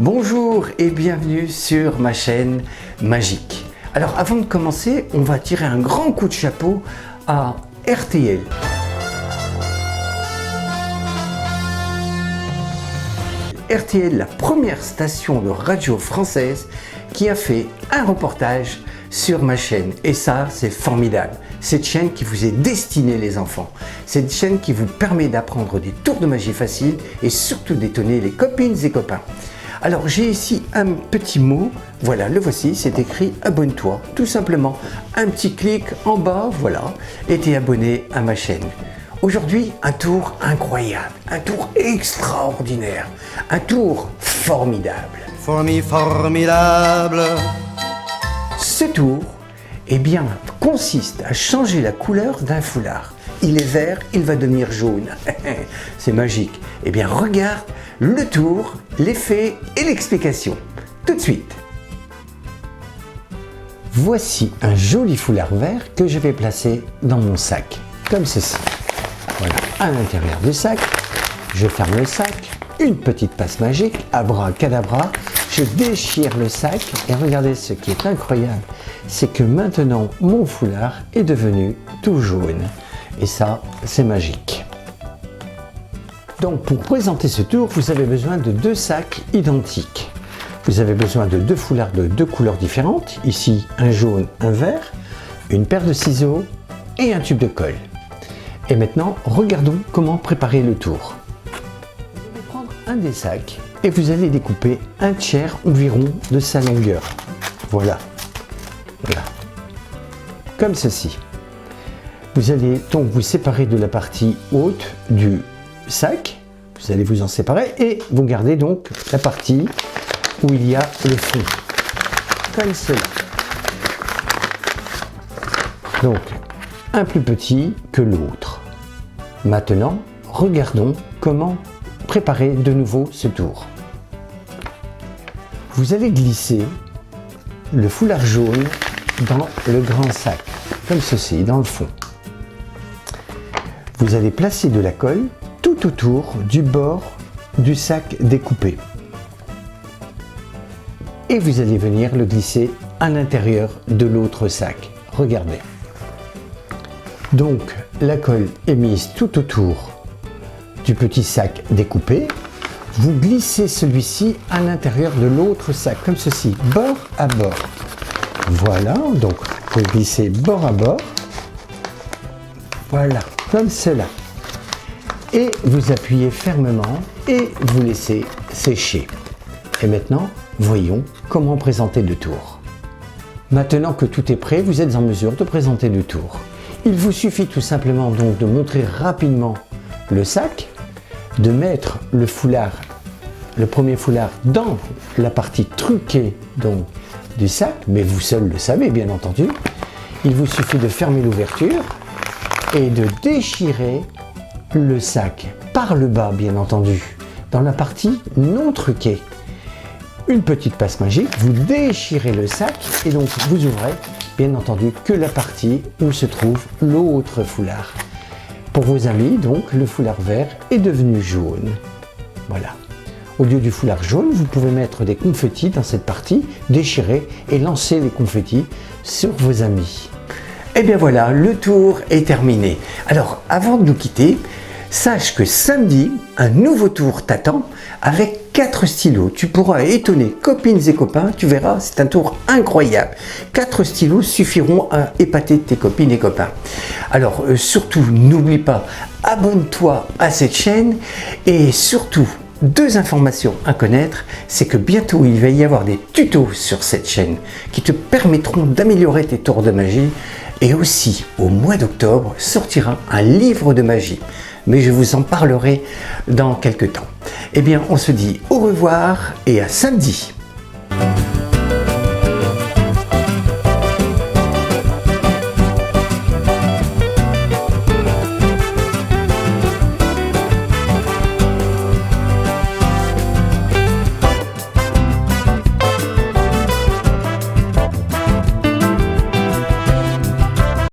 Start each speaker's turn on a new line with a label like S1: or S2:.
S1: Bonjour et bienvenue sur ma chaîne Magique. Alors avant de commencer, on va tirer un grand coup de chapeau à RTL. RTL, la première station de radio française qui a fait un reportage sur ma chaîne. Et ça, c'est formidable. Cette chaîne qui vous est destinée, les enfants. Cette chaîne qui vous permet d'apprendre des tours de magie faciles et surtout d'étonner les copines et copains. Alors, j'ai ici un petit mot. Voilà, le voici. C'est écrit « Abonne-toi ». Tout simplement, un petit clic en bas, voilà, et t'es abonné à ma chaîne. Aujourd'hui, un tour incroyable, un tour extraordinaire, un tour formidable.
S2: Formidable.
S1: Ce tour, eh bien, consiste à changer la couleur d'un foulard. Il est vert, il va devenir jaune. C'est magique. Eh bien, regarde le tour, l'effet et l'explication. Tout de suite. Voici un joli foulard vert que je vais placer dans mon sac, comme ceci. Voilà, à l'intérieur du sac, je ferme le sac, une petite passe magique, abracadabra, je déchire le sac et regardez ce qui est incroyable, c'est que maintenant mon foulard est devenu tout jaune. Et ça, c'est magique. Donc pour présenter ce tour, vous avez besoin de deux sacs identiques. Vous avez besoin de deux foulards de deux couleurs différentes, ici un jaune, un vert, une paire de ciseaux et un tube de colle. Et maintenant, regardons comment préparer le tour. Vous allez prendre un des sacs et vous allez découper un tiers environ de sa longueur. Voilà. Voilà. Comme ceci. Vous allez donc vous séparer de la partie haute du sac. Vous allez vous en séparer et vous gardez donc la partie où il y a le fond. Comme cela. Donc, un plus petit que l'autre. Maintenant, regardons comment préparer de nouveau ce tour. Vous allez glisser le foulard jaune dans le grand sac, comme ceci, dans le fond. Vous allez placer de la colle tout autour du bord du sac découpé. Et vous allez venir le glisser à l'intérieur de l'autre sac. Regardez. Donc, la colle est mise tout autour du petit sac découpé. Vous glissez celui-ci à l'intérieur de l'autre sac, comme ceci, bord à bord. Voilà, donc vous glissez bord à bord. Voilà, comme cela. Et vous appuyez fermement et vous laissez sécher. Et maintenant, voyons comment présenter le tour. Maintenant que tout est prêt, vous êtes en mesure de présenter le tour. Il vous suffit tout simplement donc de montrer rapidement le sac, de mettre le foulard, le premier foulard dans la partie truquée donc, du sac, mais vous seul le savez bien entendu. Il vous suffit de fermer l'ouverture et de déchirer le sac par le bas bien entendu, dans la partie non truquée. Une petite passe magique, vous déchirez le sac et donc vous ouvrez bien entendu que la partie où se trouve l'autre foulard. Pour vos amis, donc, le foulard vert est devenu jaune. Voilà. Au lieu du foulard jaune, vous pouvez mettre des confettis dans cette partie, déchirer et lancer les confettis sur vos amis. Et bien voilà, le tour est terminé. Alors, avant de nous quitter, sache que samedi, un nouveau tour t'attend avec 4 stylos. Tu pourras étonner copines et copains, tu verras, c'est un tour incroyable. 4 stylos suffiront à épater tes copines et copains. Alors surtout, n'oublie pas, abonne-toi à cette chaîne et surtout, 2 informations à connaître, c'est que bientôt il va y avoir des tutos sur cette chaîne qui te permettront d'améliorer tes tours de magie et aussi au mois d'octobre sortira un livre de magie. Mais je vous en parlerai dans quelques temps. Eh bien, on se dit au revoir et à samedi.